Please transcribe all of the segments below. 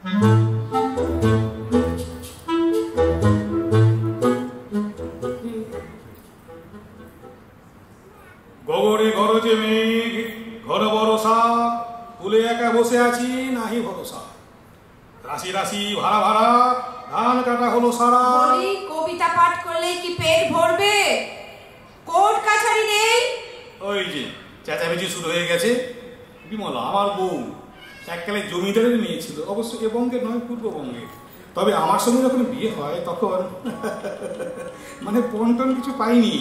গগনে গরজে মেঘ ঘন বরষা, কুলে একা বসে আছি নাহি ভরসা। রাশি রাশি ভাড়া ভাড়া ধান কাটা হলো সারা। বলি কবিতা পাঠ করলে কি পেট ভরবে? কোর্ট কাছারি নেই? ওই যে চেঁচামেচি শুরু হয়ে গেছে। বিমলা আমার বউ এককালে জমিদারের মেয়ে ছিল, অবশ্য এ বঙ্গে নয়, পূর্ববঙ্গে। তবে আমার সঙ্গে যখন বিয়ে হয় তখন মানে পন্টন কিছু পাইনি,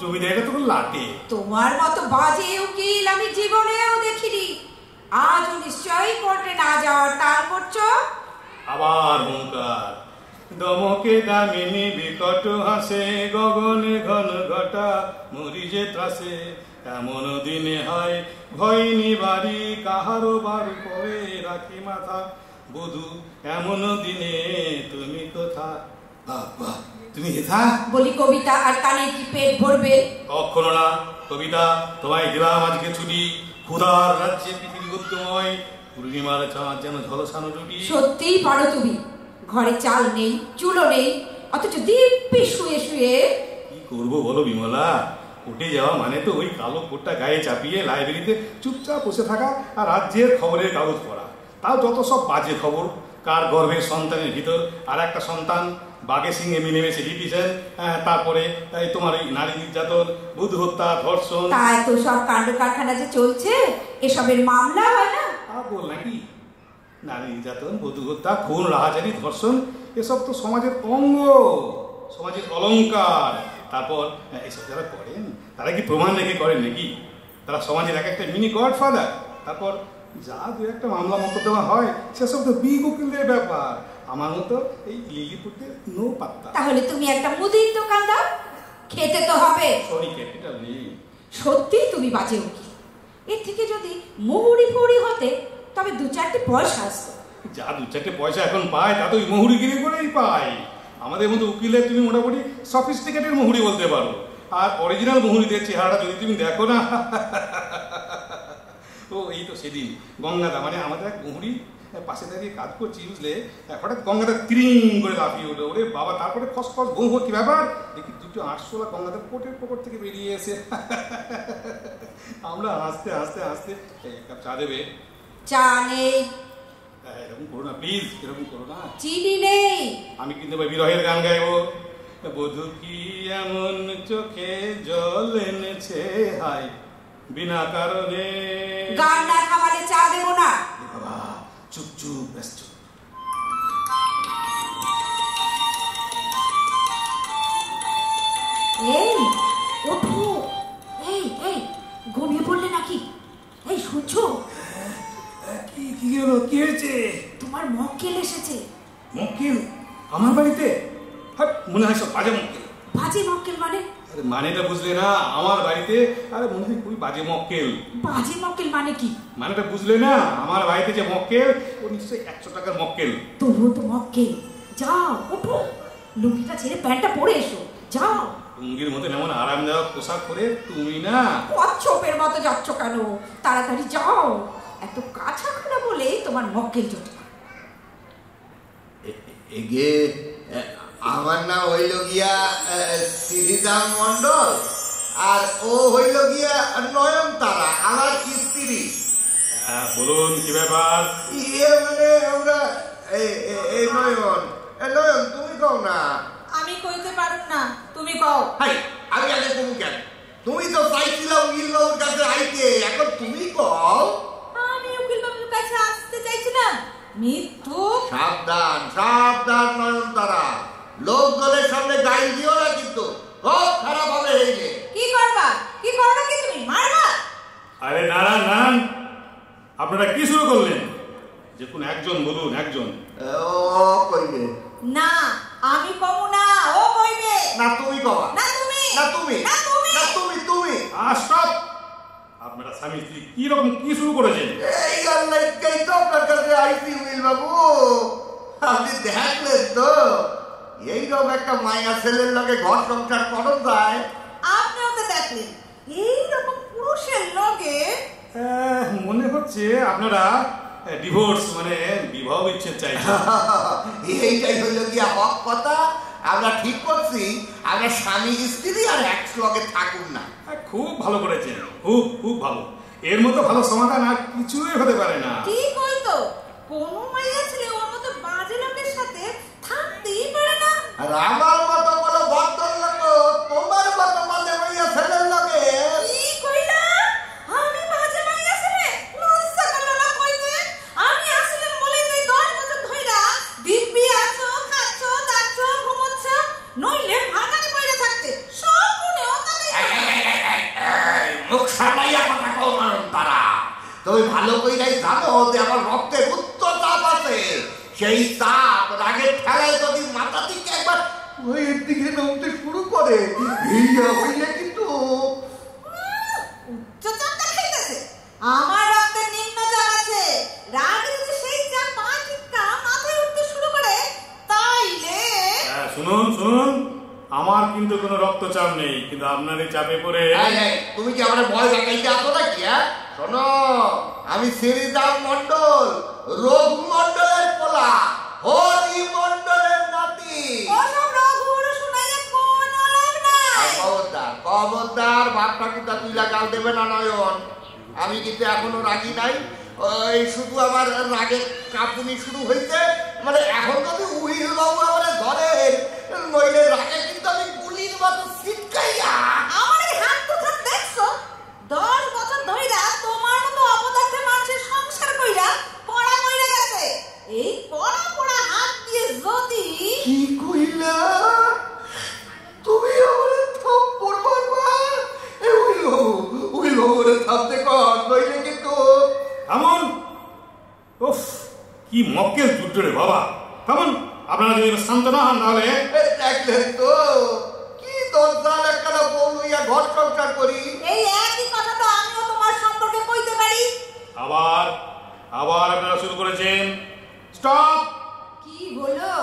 জমিদারিটা তখন লাটে। তোমার মতো বাজে উকিল আমি জীবনেও দেখিনি। আজও নিশ্চয়ই কোর্টে না যাওয়ার টাল করছো। আবার হুঙ্কার, দমকে দামিনী বিকট হাসে, গগনে ঘন ঘটা মরিজে ত্রাসে। এমন দিনে হয় ভয়নি বাড়ি, কাহারো বার করে রাখি মাথা। বধূ এমন দিনে তুমি কোথা? বাবা তুমি হেথা? বলি কবিতা আর কানে কি পেট ভরবে? কখনো না। কবিতা তোমায় দিলাম আজকে ছুটি। ক্ষুধার রাজ্যে পৃথিবী গদ্যময়, পূর্ণিমার চাঁদ যেন ঝলসানো রুটি। সত্যিই পারো তুমি। ঘরে চাল নেই, চুলো নেই, অথচ দিব্যি শুয়ে শুয়ে। কি করবো বলো বিমলা, কোর্টে যাওয়া মানে তো ওই কালো কোটটা গায়ে চাপিয়ে লাইব্রেরিতে চুপচাপ বসে থাকা আর রাজ্যের খবরের কাগজ পড়া। তাও যত সব বাজে খবর, কার গর্ভের সন্তানের ভিতর আর একটা সন্তান, বাঘে সিংহে মিলেমিশে লিটিশন, তারপরে তোমার এই নারী নির্যাতন, বধূ হত্যা, ধর্ষণ। তা এত সব কাণ্ড কারখানা যে চলছে, এসবের মামলা হয় না? বল নাকি? নারী নির্যাতন, বধূ হত্যা, খুন, রাহাজানি, ধর্ষণ এসব তো সমাজের অঙ্গ, সমাজের অলংকার। তারপর এসব যারা করেন তারা কি প্রমাণ রেখে করেন নাকি? তারা সমাজের এক একটা মিনি গডফাদার। তারপর যা দু একটা মামলা মকদ্দমা হয় সেসব তো বিগ উকিলদের ব্যাপার। আমার মতো এই লিলিপুটের নো পাত্তা। তাহলে তুমি একটা মুদির দোকান দাও, খেতে তো হবে। সরি ক্যাপিটাল নেই। সত্যি তুমি বাজে উকিল। এর থেকে যদি মুহুরি ফুহুরি হতে তবে দু চারটে পয়সা আসতো। যা দু চারটে পয়সা এখন পায় তা তো ওই মহুরিগিরি করেই পায়। আমাদের মতো উকিলের তুমি মোটামুটি সফিস্টিকেটেড মহুরি বলতে পারো। আর অরিজিনাল মহুরিদের চেহারাটা যদি তুমি দেখো না, ও এই তো সেদিন গঙ্গাদা মানে আমাদের এক মহুরি পাশে দাঁড়িয়ে কাজ করছি, বুঝলে, হঠাৎ গঙ্গাদা ত্রিং করে লাফিয়ে উঠলো। ওরে বাবা, তারপরে খসখস বউ কি ব্যাপার দেখি, দুটো 800 গঙ্গাদার কোটের পকেট থেকে বেরিয়ে এসে আমরা হাসতে হাসতে হাসতে এক কাপ চা দেবে? চা নেই। এরকম করো না প্লিজ, এরকম করো না। চিনি নেই। আমি কিন্তু বিরহের গান গাইবো। বধূ কি এমন চোখে জল এনেছে হায় বিনা কারণে। গান না খাওয়ালে চা দেবো না। বাবা চুপ চুপ, ব্যাস চুপ। এই ওঠো। এই এই ঘুমিয়ে পড়লে নাকি? এই শুনছো? কি কি হলো? কি হয়েছে? তোমার মক্কেল এসেছে। মক্কেল আমার বাড়িতে? মনে হয় সব বাজে মক্কেল। বাজে মক্কেল মানে? মানেটা বুঝলে না? আমার বাড়িতে আরে মনে হয় খুবই বাজে মক্কেল। বাজে মক্কেল মানে কি? মানেটা বুঝলে না? আমার বাড়িতে যে মক্কেল ও নিশ্চয়ই 100 টাকার মক্কেল। তবুও তো মক্কেল। যাও ওঠো, লুঙ্গিটা ছেড়ে প্যান্টটা পরে এসো, যাও। লুঙ্গির মতো এমন আরামদায়ক পোশাক পরে তুমি না কচ্ছপের মতো যাচ্ছ কেন? তাড়াতাড়ি যাও। এত কাছাখানা বলে তোমার মক্কেল জোটে। এগে আমার নাম হইল গিয়া শ্রীরাম মন্ডল, আর ও হইল গিয়া নয়নতারা, আমার স্ত্রী। বলুন কি ব্যাপার? ইয়ে মানে আমরা এই নয়ন নয়ন, তুমি কও না। আমি কইতে পারুম না, তুমি কও। হাই, আমি আগে কমু কেন? তুমি তো চাইছিলাম উকিল বাবুর কাছে আইতে, এখন তুমি কও। আমি উকিল বাবুর কাছে আসতে চাইছিলাম? মিথ্যু। সাবধান সাবধান নয়নতারা, লোকজনের সামনে গাইল দিও না কিন্তু, খুব খারাপ হবে। হইলে কি করবা? কি করবা? কি তুমি মারবা? আরে নারায়ণ নারায়ণ, আপনারা কি শুরু করলেন? যে কোন একজন বলুন, একজন। ও কইবে না, আমি কমু না, ও কইবে। না তুমি কবা। না তুমি। না তুমি। না তুমি। না তুমি তুমি। স্টপ! আপনারা স্বামী স্ত্রী কি রকম কি শুরু করেছেন? এই আল্লাহকেই তো আপনার কাছে আইছি উকিল বাবু। আপনি দেখলেন তো এইরকম একটা মায়া ছেলের লগে ঘর সংসার করন যায়? আপনিও তো দেখলেন এইরকম পুরুষের লগে। মনে হচ্ছে আপনারা ডিভোর্স মানে বিবাহ বিচ্ছেদ চাইছে। এইটাই হইল গিয়া হক কথা। আমরা ঠিক করছি আমরা স্বামী স্ত্রী আর একলগে থাকুন না। খুব ভালো করেছেন, খুব খুব ভালো। এর মতো ভালো সমাধান আর কিছুই হতে পারে না। ঠিক হইতো, কোনো মাইয়া ছেলে ওর মতো বাজে লোকের সাথে থাকতেই পারে না। আর আমার মতো বলো ভদ্রলোক তোমার মতো বাজে মাইয়া ছেলের লগে কি কইলা? আমি বাজে মাইয়া ছেলে? লজ্জা করলো না কইতে? আমি আসলে বলে দেই 10 বছর ধইরা দিব্যি আছো, খাচ্ছো, দাচ্ছো, ঘুমোচ্ছো, নইলে ভাগানে পড়ে থাকতে সব গুণে ওখানে। মুখ সামাইয়া কথা কও তারা। তুমি ভালো কইরাই জানো যে আমার রক্তে উচ্চ চাপ আছে। সেই চাপ রাগের ঠেলায় যদি মাথা থেকে একবার ওইয়ের দিকে নামতে শুরু করে হইলে কিন্তু উচ্চচাপ দেখাইতেছে। আমার রক্তে নিম্ন চাপ আছে। রাগে যদি সেই চাপ পাটিকা মাথায় উঠতে শুরু করে তাইলে শুনুন শুনুন, আমার কিন্তু কোনো রক্তচাপ নেই, কিন্তু আপনার এই চাপে পড়ে। তুমি কি আমার ভয় দেখাইতে আসো নাকি? শোনো, আমি শ্রীরাম মন্ডল, রঘু মন্ডলের পোলা, হরি মন্ডলের নাতি। ওসব রঘুর শুনাইলে কোনো লাভ নাই। খবরদার বাপ ঠাকুরটা তুই লাগাল দেবে না নয়ন। আমি কিন্তু এখনো রাগি নাই। ওই শুধু আমার রাগের কাঁপুনি শুরু হয়েছে। মানে এখন যদি উহিল বাবু আমার ধরেন, নইলে রাগে কিন্তু আমি গুলির মতো ছিটকাইয়া। আমার এই হাত দুটো দেখছো? 10 বছর ধইরা তোমার মতো অপদার্থের মানুষের সংসার কইরা পড়া কইরা গেছে। এই পড়া পড়া হাত দিয়ে যদি কি কইলা? তুমি আমারে থাপ্পড় মারবা? উহিল বাবুরে থাপতে কর, নইলে কিন্তু থামুন। উফ, কি মক্কেল যুদ্ধ রে বাবা। থামুন, আপনারা যদি শান্ত না হন তাহলে। দেখলেন তো কি দরকার একটা বউ লইয়া ঘর সংসার করি। এই একই কথা তো আমিও তোমার সম্পর্কে কইতে পারি। আবার আবার আপনারা শুরু করেছেন। স্টপ কি বলো?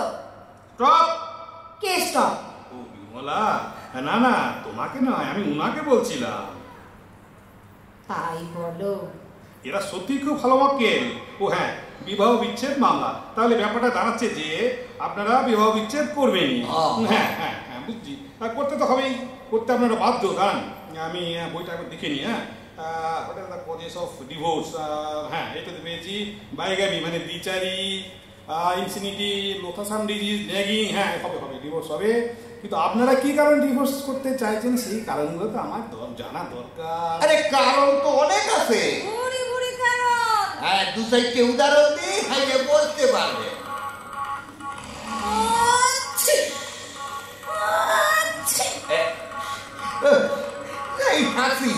স্টপ। কে স্টপ? ও বিমলা, না না তোমাকে নয়, আমি উনাকে বলছিলাম। তাই বলো? এরা সত্যি খুব ভালো মক্কেল। ও হ্যাঁ, বিবাহ বিচ্ছেদ মামলা। তাহলে ব্যাপারটা দাঁড়াচ্ছে যে আপনারা বিবাহ বিচ্ছেদ করবেনই। হ্যাঁ হ্যাঁ হ্যাঁ, বুঝছি। করতে তো হবেই, করতে আপনারা বাধ্য। কারণ আমি বইটা একবার দেখে নিই। What are the causes of divorce. হ্যাঁ, এটাতে পেয়েছি বাইগামি মানে দ্বিচারী, ইনসিনিটি, লোথাসাম ডিজিজ, ন্যাগিং। হ্যাঁ, হবে হবে, ডিভোর্স হবে। কিন্তু আপনারা কি কারণে ডিভোর্স করতে চাইছেন সেই কারণগুলো তো আমার জানা দরকার। আরে কারণ তো অনেক আছে। বুড়ি বুড়ি কারণ। হ্যাঁ, 2-4টে উদাহরণ দিই, হাইলে বলতে পারবে। এই হাসি,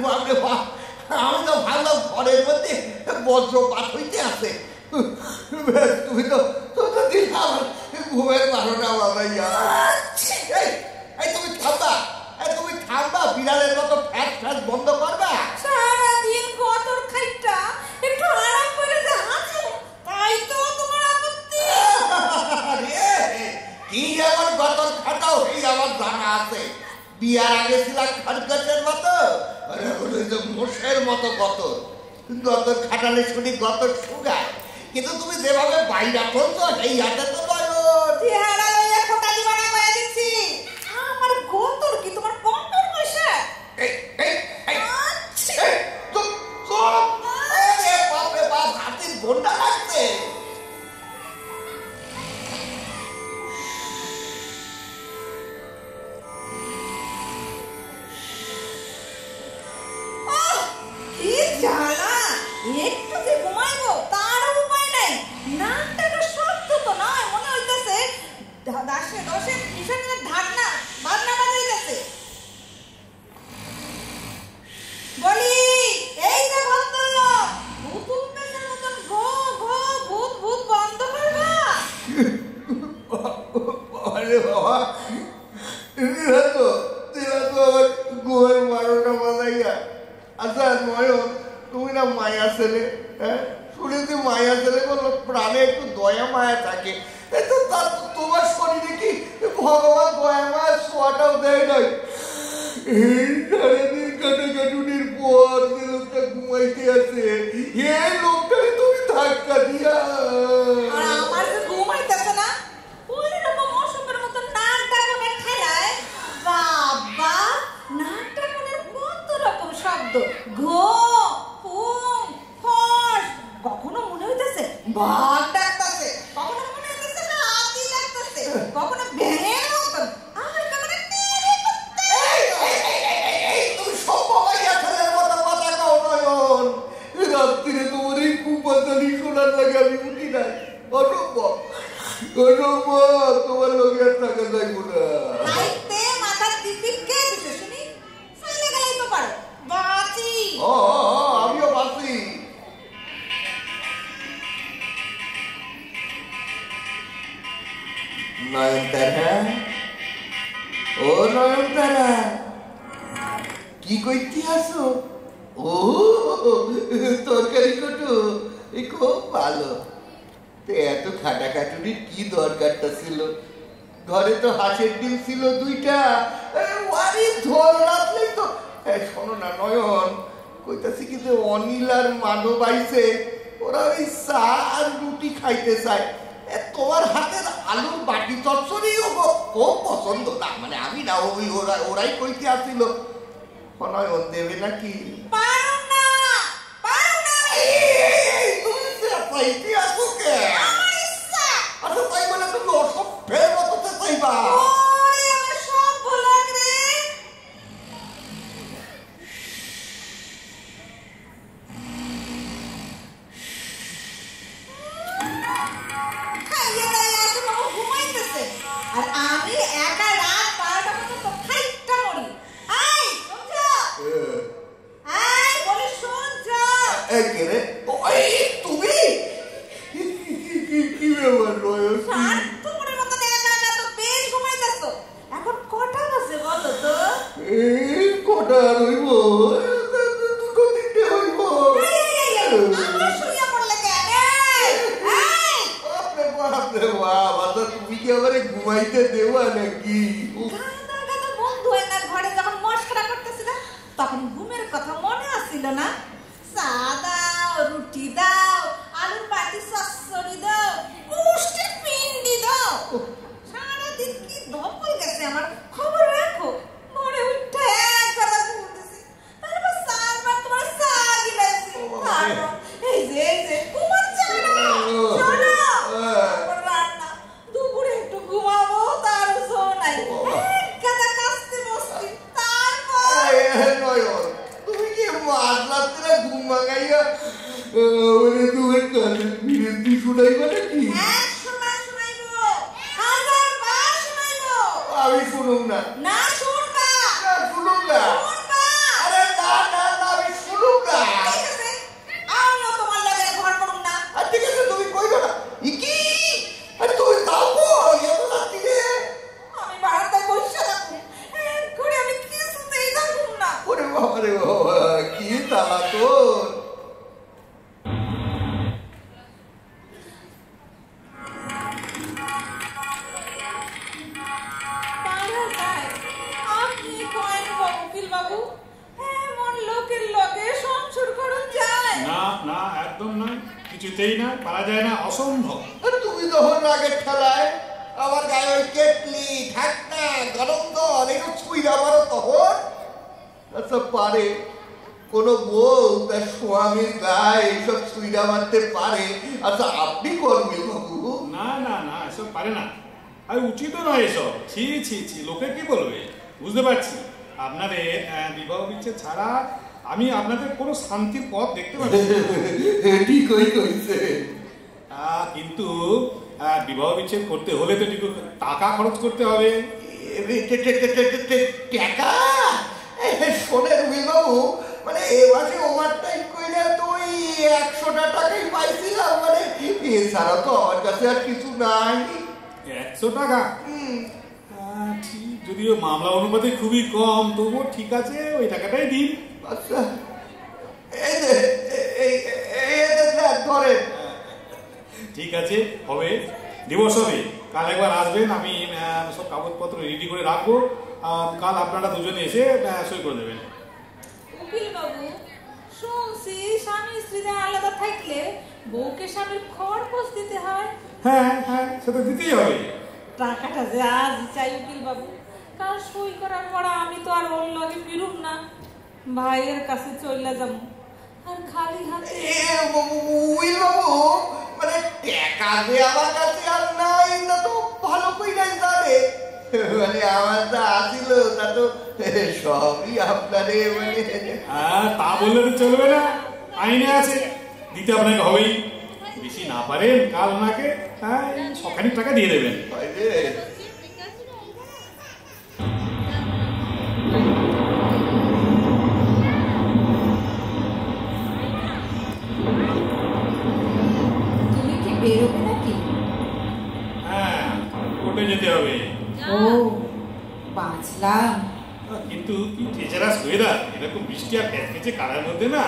বাপরে বাপ, আমি তো ভাবলাম ঘরের মধ্যে বজ্রপাত হইতে আছে। তুমি তো দিলাম ঘুমের 12টা বাজাইয়া। তুমি থামবা, তুমি থামবা, বিড়ালের মতো ফ্যাট ফ্যাট বন্ধ করবা। সারাদিন গতর খাইটা একটু আরাম করে যে হাঁচো, তাই তো তোমার আপত্তি? কি এমন গতর খাটাও এই আমার জানা আছে। বিয়ার আগে ছিল খরগোশের মতো, মোষের মতো গতর। গতর খাটালে শুনি গতর শুকায়, কিন্তু তুমি যেভাবে বাইরা করছো সেই হাতে তো চেহারা লইয়া খোটা দিবা না কইয়া দিচ্ছি। আমার গতর কি তোমার পন্টর পয়সা? হাতির ঘন্টা লাগছে। কি জ্বালা! একটু যে ঘুমাইবো তার উপায় নাই। নাকটা তো শক্ত তো নয়, মনে হইতেছে দাসে দশে কিসের ঢাকনা বাজনা বাজাইতেছে। বলি এই যে ভদ্রলোক, ভূতুল পেশের মতন ঘো ঘো ভূত ভূত বন্ধ করবা। আরে বাবা, আমার গোয়ের 12টা বাজাইয়া। আচ্ছা নয়ন, তুমি না মায়া ছেলে, হ্যাঁ শুনেছি মায়া ছেলে বললো প্রাণে একটু দয়া মায়া থাকে। তোমার শরীরে কি ভগবান দয়া মায়া ছোঁয়াটাও দেয় নাই? সারাদিন কাটাকাটুনির পর যে লোকটা ঘুমাইতে আছে, এই লোকটাকে তুমি ধাক্কা দিয়া আর আমার যে ঘুম আইতাছে না, ওই রকম অসুখের মতো নাক ডাকানোর ঠেলায় বাবা, নাক ডাকানোর কত রকম শব্দ, ঘো, ফুম, ফস, কখনো মনে হইতেছে বাঘ ডাকতেছে, কখনো মনে হইতেছে হাতি ডাকতেছে, কখনো ভ্যানের মতন আমার কেমন টেরে করতে। তুমি সবাই ছেলের মতো কথা কও নয়ন। রাত্রিরে তোমার এই কুপাতালি শোনার লাগে আমি উঠি নাই। অসম্ভব, অসম্ভব, তোমার লোকে আর টাকা যাইব না। লাইতে মাথার দিব্যি কে দিছে শুনি? সাইলে গেলেই তো পারো, বাঁচি। আমিও বাঁচি। নয়নতারা, ও নয়নতারা, কি কইতে আসো? ও তরকারি কটু, খুব ভালো। তো এত খাটাখাটুরির কি দরকারটা ছিল? ঘরে তো হাঁসের ডিম ছিল 2টা, ওয়ারি ধর রাখলেই তো। শোনো না নয়ন, কইতাছি কিন্তু অনিল আর মানব আইছে, ওরা ওই চা আর রুটি খাইতে চায়। তোমার হাতের আলুর বাটি চচ্চড়ি খুব পছন্দ না, মানে আমি না, ওরাই কইতে আসছিল। নয়ন দেবে নাকি? পারো না, পারো না। তুমি চাইতে আসো কে? আমার ইচ্ছা। আচ্ছা তাই বলে তুমি অসভ্যের মতো চাইবা? ওরে আমার সব ভুলাক রে। খাইয়ে দাইয়ে আসে বাবা ঘুমাইতেছে, আর আমি একা রাত 12টা পর্যন্ত খাইটা মরি। আই শুনছ? আই বলে শুনছ? কে রে? তুমি কি ব্যাপার নয়ন? তোমার মতো একা একা তো বেশ ঘুমাইতেছো। এখন কটা বাজে বলো তো? কটা রইব? 2-3টে হইব। আমরা শুইয়া পড়লে কেন? বাপরে বাপ, আচ্ছা তুমি কি আমারে ঘুমাইতে দেবা নাকি? গাদা গাদা বন্ধু এনার ঘরে যখন মশকরা করতেছিল, তখন ঘুমের কথা মনে আসছিল না? চা দাও, রুটি দাও, আলুর বাটি চচ্চড়ি দাও, মুষ্টির পিন্ডি দাও। সারাদিন কি ধকল গেছে আমার, খবর রাখো। মনে উঠে এক কথা ঘুমতেছি, তারপর 4বার তোমার চা গিলাইছি। তারপর এই যে ঘুমাচ্ছে না, শোনো, তারপর রান্না, দুপুরে একটু ঘুমাবো, তার শো নাই, এক গাদা কাস্তে বসছি। তারপর নয়ন, তুমি কি মাঝরাত্রে ঘুম ভাঙাইয়া তোমার কানে বিরতি শুনাইবা নাকি? 100 বার শুনাইবো, 1000 বার শুনাইবো। আমি শুনুম না। না শুনবা, শুনুম না। শুনবা। আরে না না না, আমি শুনুম না। ঠিক আছে, আমিও তোমার লাগে ঘর করুম না। আর ঠিক আছে, তুমি কইবা না। কি? আরে তুমি তাও কই এত রাত্রিরে? আমি বারান্দায় বসে থাকবো, ঘরে আমি কিছুতেই থাকুম না। ওরে বাবা রে বাবা, কি তালা তোর? পারা যায়, আপনি কয়েন উকিল বাবু, এমন লোকের লগে সংসার করুন যায়? না না, একদম না, কিছুতেই না, পারা যায় না, অসম্ভব। আরে তুমি যখন রাগের ঠেলায় আমার গায়ে ওই কেটলি, ঢাকনা, গরম জল এগুলো ছুঁই আমারও তখন। আচ্ছা পারে কোনো বউ তার স্বামীর গায়ে এইসব ছুঁইরা মারতে পারে? আচ্ছা আপনি করবেন বাবু? না না না, এসব পারে না, আর উচিত নয় এসব। ছি ছি ছি, লোকে কি বলবে? বুঝতে পারছি আপনাদের বিবাহ বিচ্ছেদ ছাড়া আমি আপনাদের কোনো শান্তির পথ দেখতে পাচ্ছি না। ঠিকই কইছে। কিন্তু বিবাহ বিচ্ছেদ করতে হলে তো একটু টাকা খরচ করতে হবে। টাকা? শোনেন বাবু, মানে এ মাসে ওভারটাইম কইরা তো ওই 100টা টাকাই পাইছিলাম, মানে এছাড়া তো আমার কাছে আর কিছু নাই। 100 টাকা? ঠিক, যদিও মামলা অনুপাতে খুবই কম, তবুও ঠিক আছে, ওই টাকাটাই দিন। আচ্ছা এই যে ধরেন। ঠিক আছে, হবে, দিবস হবে। কাল একবার আসবেন, আমি সব কাগজপত্র রেডি করে রাখবো। কাল আপনারা দুজনে এসে সই করে দেবেন। উকিল বাবু, শুনছি স্বামী স্ত্রীরা আলাদা থাকলে বউকে স্বামীর খরচ দিতে হয়। হ্যাঁ হ্যাঁ, সে তো দিতেই হবে। টাকাটা যে আজ চাই উকিল বাবু, কাল সই করার পর আমি তো আর ওর লগে ফিরুম না, ভাইয়ের কাছে চলে যাবো আর খালি হাতে। উইল বাবু, মানে টাকা যে আমার কাছে আর নাই তা তো ভালো কইরাই জানে। মানে আমার যা আসিল তা তো সবই আপনারে মানে। হ্যাঁ, তা বললে তো চলবে না, আইনে আছে, দিতে আপনাকে হবেই। বেশি না পারেন কাল ওনাকে সখানিক টাকা দিয়ে দেবেন। তুমি কি বেরোবে নাকি? হ্যাঁ, কোর্টে যেতে হবে। ও বাঁচলাম। কিন্তু কি টেচারাস ওয়েদার, এরকম বৃষ্টি আর প্যাচপেচে কারার মধ্যে না,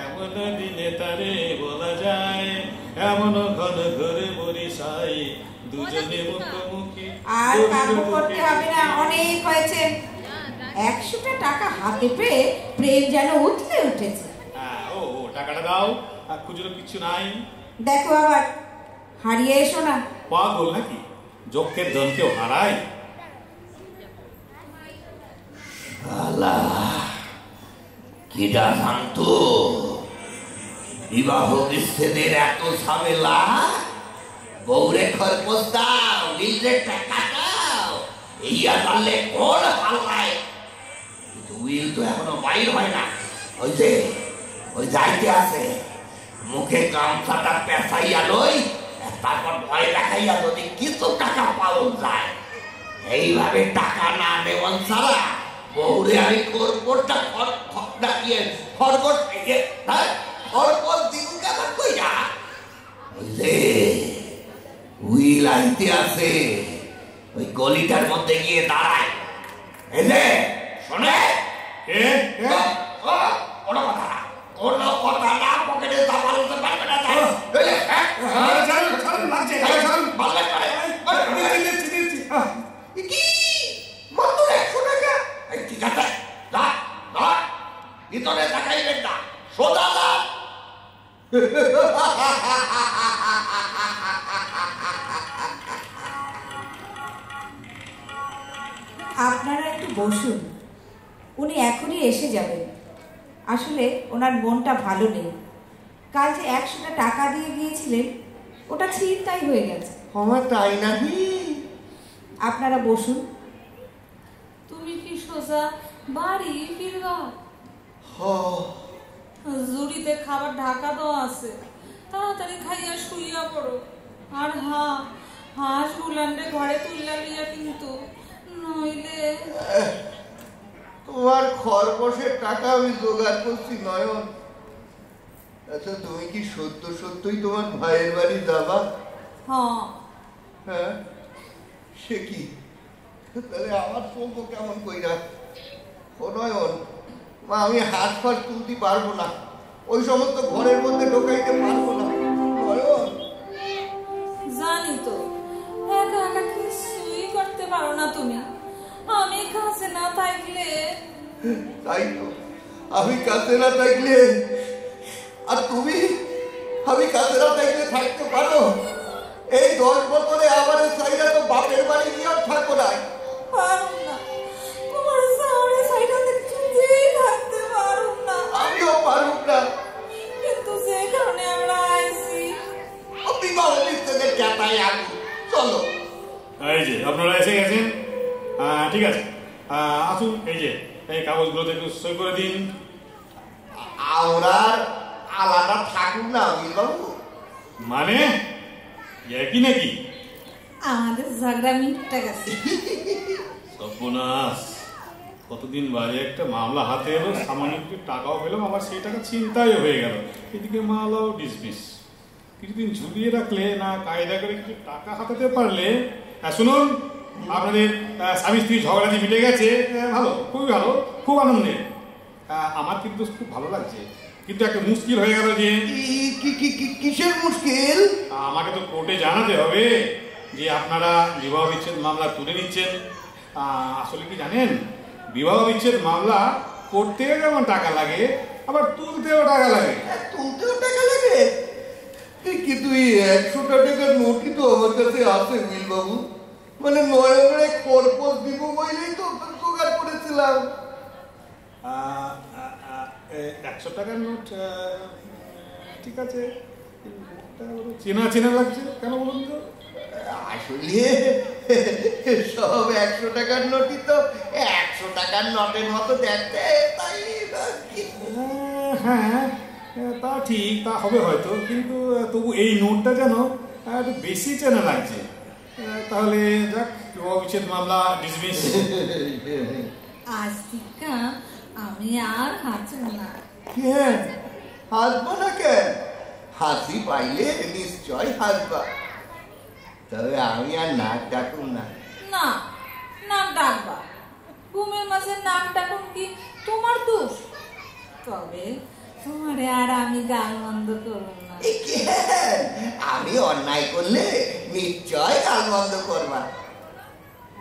এমন দিনে তারে বলা যায়, এমন ঘন ঘরে বরিশাই দুজনে মুখোমুখি। আর কাবু করতে হবে না, অনেক হয়েছে। 100টা টাকা হাতে পেয়ে প্রেম যেন উঠলে উঠেছে। ও টাকাটা দাও, আর খুচরো কিছু নাই। দেখো আবার হারিয়ে এসো না। পাগল নাকি, যক্ষের ধনকেও হারায়। কিডা শান্ত, বিবাহ বিচ্ছেদের এত ঝামেলা, বউরে খরপোশ দাও, উইলের টাকা দাও, ইয়া জানলে কোন হাল্লায়। কিন্তু উইল তো এখনো বাইর হয় না। ওই যাইতে আছে, মুখে গামছাটা পেঁচাইয়া লই, তারপর ভয় দেখাইয়া যদি কিছু টাকা পাওয়া যায়। এইভাবে টাকা না নেওয়ান ছাড়া বউরে আমি খরপোশটা ডাকিয়ে খরগোশ খরগোশ দিবু কেমন কইরা। উইল আইতে আছে, ওই গলিটার মধ্যে গিয়ে দাঁড়ায়। এই যে শোনে, কোনো কথা না, কোনো কথা না, পকেটে দাবাল হতে পারবে না। কি মাত্র 100 টাকা? ঠিক আছে, ভিতরে তাকাইবেন না, সোজা যান। আপনারা একটু বসুন, উনি এখনই এসে যাবেন। আসলে ওনার মনটা ভালো নেই। কাল যে 100টা টাকা দিয়ে গিয়েছিলেন, ওটা ছিনতাই হয়ে গেছে। আমার তাই নাকি? আপনারা বসুন। তুমি কি সোজা বাড়ি ফিরবা? জুড়িতে খাবার ঢাকা দেওয়া আছে, তাড়াতাড়ি খাইয়া শুইয়া পড়ো। আর হাঁস গুলান্ডে ঘরে তুললা লিয়া, কিন্তু নইলে। তোমার খরগোশের টাকা আমি জোগাড় করছি নয়ন। আচ্ছা, তুমি কি সত্যই তোমার ভাইয়ের বাড়ি যাবা? হ্যাঁ, সে কি তাহলে আমার চলবো কেমন কইরা? ও নয়ন, আমি হাত ফাট তুলতে পারবো না, ওই সমস্ত ঘরের মধ্যে ঢোকাইতে পারবো না। নয়ন, জানি তো একা একা কিছুই করতে পারো না তুমি। আমি কাছে না থাকলে। তাই তো, আমি কাছে না থাকলে। আর তুমি, আমি কাছে না থাকলে থাকতে পারো? এই 10 বছরে আমার সাইডা তো বাপের বাড়ি গিয়েও থাকো নাই। পারুম না, তোমার সামনে সাইডা কিছুই থাকতে পারুম না। আমিও পারুম না, কিন্তু যে কারণে আমরা আইছি। বিবাহ বিচ্ছেদের ক্যাটাই আমি। চলো। এই যে আপনারা এসে গেছেন, ঠিক আছে, আসুন। এই যে এই কাগজগুলোতে একটু সই করে দিন। আমরা আলাদা থাকুন না বাবু। মানে একই নাকি? আমাদের ঝগড়া মিটটা গেছে। সর্বনাশ, কতদিন বাজে একটা মামলা হাতে এলো, সামান্য একটু টাকাও পেলাম, আবার সেই টাকা চিন্তাই হয়ে গেল। এদিকে মামলাও ডিসমিস। কিছুদিন ঝুলিয়ে রাখলে না, কায়দা করে কিছু টাকা হাতাতে পারলে। শুনুন, আপনাদের স্বামী স্ত্রী ঝগড়াটি মিটে গেছে, ভালো, খুবই ভালো, খুব আনন্দের। আমার কিন্তু খুব ভালো লাগছে, কিন্তু একটা মুশকিল হয়ে গেল। যে কিসের মুশকিল? আমাকে তো কোর্টে জানাতে হবে যে আপনারা বিবাহ বিচ্ছেদ মামলা তুলে নিচ্ছেন। আসলে কি জানেন, বিবাহ বিচ্ছেদ মামলা করতে যেমন টাকা লাগে, আবার তুলতেও টাকা লাগে। তুলতেও টাকা লাগে? কিন্তু এই 100 টাকার নোটই তো আমার কাছে আছে উইল বাবু। মানে নয়নের খরপোশ দিব বলেই তো জোগাড় করেছিলাম। 100 টাকার নোট ঠিক আছে, চেনা চেনা লাগছে কেন বলুন তো? আসলে সব 100 টাকার নোটই তো 100 টাকার নোটের মতো দেখতে, তাই হ্যাঁ তা ঠিক, তা হবে হয়তো, কিন্তু তবু এই নোটটা যেন একটু বেশি চেনা লাগছে। তাহলে যাক, অবিচ্ছেদ মামলা ডিসমিস। আজ থেকে আমি আর হাঁচব না। কেন হাসবো না? কেন? হাসি পাইলে নিশ্চয় হাসবা, তবে আমি আর নাক ডাকুন না। না, নাক ডাকবা। ঘুমের মাঝে নাক ডাকুন কি তোমার দোষ? তবে তোমারে আর আমি গাল বন্ধ করব না। আমি অন্যায় করলে নিশ্চয় গাল বন্ধ করবা,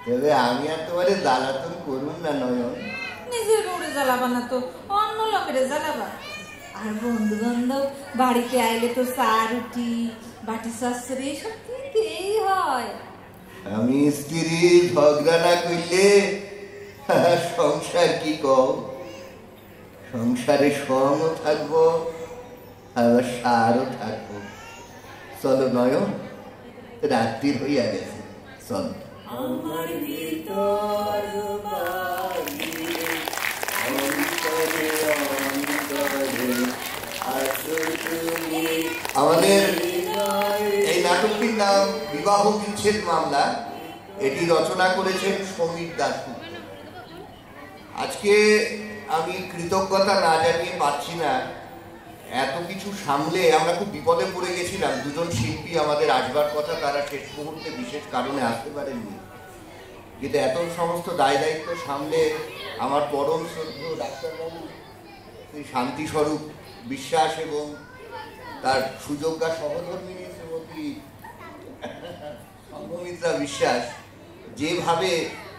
তবে আমি আর তোমারে জ্বালাতন করুন না নয়ন। নিজের বউরে জ্বালাবা না তো অন্য লোকের জ্বালাবা। আর বন্ধু বান্ধব বাড়িতে আইলে তো চা রুটি বাটি শাস্ত্রে এসব দিতেই হয়। আমি স্ত্রী ঝগড়া না করলে সংসার কি কম? সংসারে সঙ্গও থাকবো, আবার সারও থাকবো। চলো নয়ন, রাত্রি হইয়া গেছে, চল। আমার ভিতর আমাদের এই নাটকটির নাম বিবাহ বিচ্ছেদ মামলা। এটি রচনা করেছেন সমীর দাশু। আজকে আমি কৃতজ্ঞতা না জানিয়ে পাচ্ছি না, এত কিছু সামলে আমরা খুব বিপদে পড়ে গেছিলাম। দুজন শিল্পী আমাদের আসবার কথা, তারা শেষ মুহূর্তে বিশেষ কারণে আসতে পারেননি, কিন্তু এত সমস্ত দায় দায়িত্ব সামলে আমার পরম শ্রদ্ধেয় ডাক্তারবাবু শ্রী শান্তিস্বরূপ বিশ্বাস এবং তার সুযোগ্যা সহধর্মিনী শ্রীমতী সংঘমিত্রা বিশ্বাস যেভাবে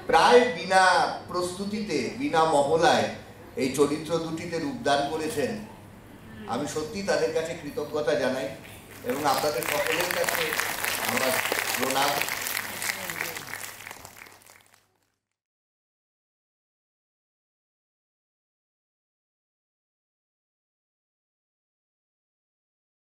প্রায় বিনা প্রস্তুতিতে, বিনা মহলায় এই চরিত্র দুটিতে রূপদান করেছেন, আমি সত্যি তাদের কাছে কৃতজ্ঞতা জানাই এবং আপনাদের সকলের কাছে আমার প্রণাম।